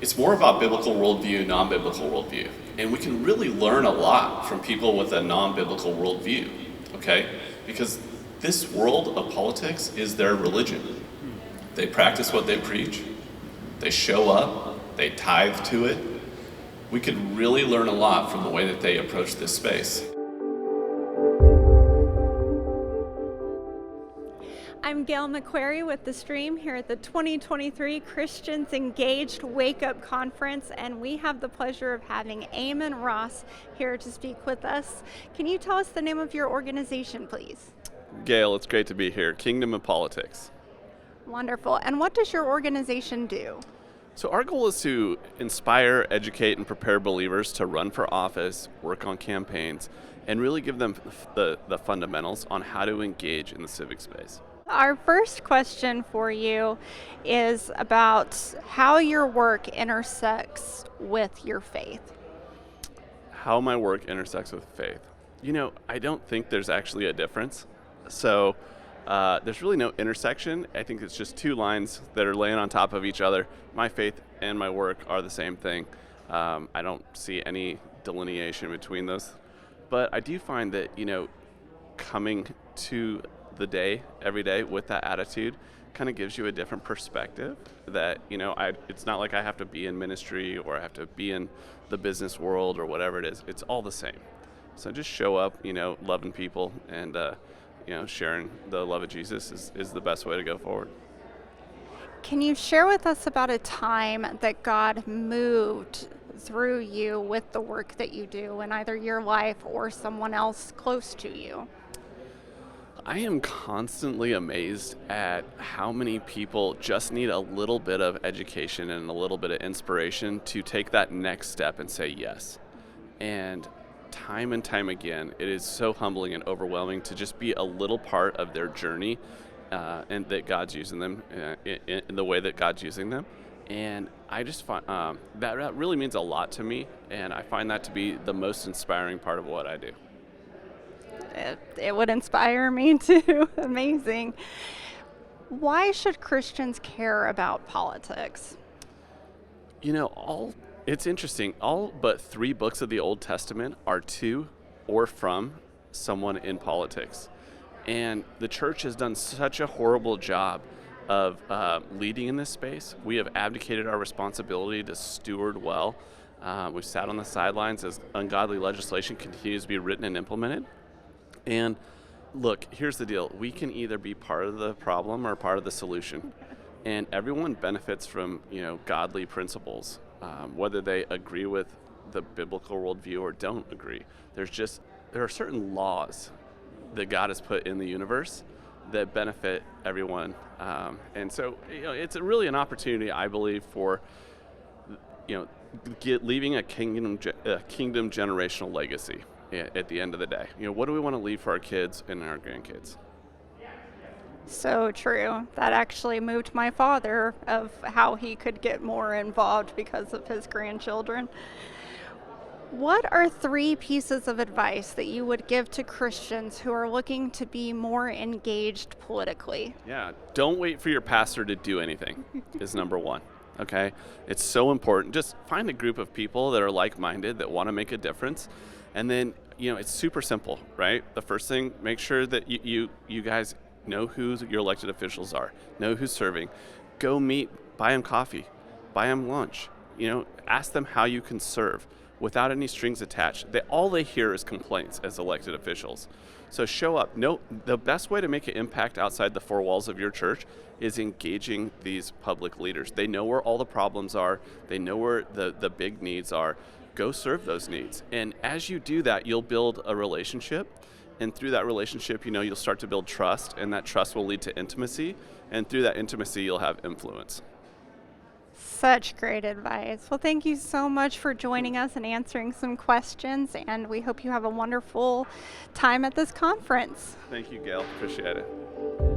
It's more about biblical worldview, non-biblical worldview. And we can really learn a lot from people with a non-biblical worldview, okay? Because this world of politics is their religion. They practice what they preach, they show up, they tithe to it. We could really learn a lot from the way that they approach this space. I'm Gail McQuarrie with The Stream here at the 2023 Christians Engaged Wake Up Conference, and we have the pleasure of having Aamon Ross here to speak with us. Can you tell us the name of your organization, please? Gail, it's great to be here. Kingdom of Politics. Wonderful. And what does your organization do? So our goal is to inspire, educate, and prepare believers to run for office, work on campaigns, and really give them the fundamentals on how to engage in the civic space. Our first question for you is about how your work intersects with your faith. How my work intersects with faith. You know, I don't think there's actually a difference. So there's really no intersection. I think it's just two lines that are laying on top of each other. My faith and my work are the same thing. I don't see any delineation between those. But I do find that, coming to the day every day with that attitude kind of gives you a different perspective that, it's not like I have to be in ministry or I have to be in the business world or whatever it is. It's all the same. So just show up, loving people and, sharing the love of Jesus is the best way to go forward. Can you share with us about a time that God moved through you with the work that you do in either your life or someone else close to you? I am constantly amazed at how many people just need a little bit of education and a little bit of inspiration to take that next step and say yes. And time again, it is so humbling and overwhelming to just be a little part of their journey and that God's using them in the way that God's using them. And I just find that really means a lot to me, and I find that to be the most inspiring part of what I do. It would inspire me too. Amazing. Why should Christians care about politics? It's interesting. All but 3 books of the Old Testament are to or from someone in politics. And the church has done such a horrible job of leading in this space. We have abdicated our responsibility to steward well. We've sat on the sidelines as ungodly legislation continues to be written and implemented. And look, here's the deal. We can either be part of the problem or part of the solution. And everyone benefits from, godly principles, whether they agree with the biblical worldview or don't agree. There are certain laws that God has put in the universe that benefit everyone. And so, it's really an opportunity, I believe, for, leaving a kingdom generational legacy at the end of the day. What do we want to leave for our kids and our grandkids? So true. That actually moved my father of how he could get more involved because of his grandchildren. What are 3 pieces of advice that you would give to Christians who are looking to be more engaged politically? Yeah, don't wait for your pastor to do anything is number 1. Okay? It's so important. Just find a group of people that are like-minded that want to make a difference. And then, it's super simple, right? The first thing, make sure that you guys know who your elected officials are, know who's serving. Go meet, buy them coffee, buy them lunch. Ask them how you can serve without any strings attached. All they hear is complaints as elected officials. So show up. The best way to make an impact outside the 4 walls of your church is engaging these public leaders. They know where all the problems are. They know where the big needs are. Go serve those needs. And as you do that, you'll build a relationship. And through that relationship, you'll start to build trust, and that trust will lead to intimacy. And through that intimacy, you'll have influence. Such great advice. Well, thank you so much for joining us and answering some questions, and we hope you have a wonderful time at this conference. Thank you, Gail. Appreciate it.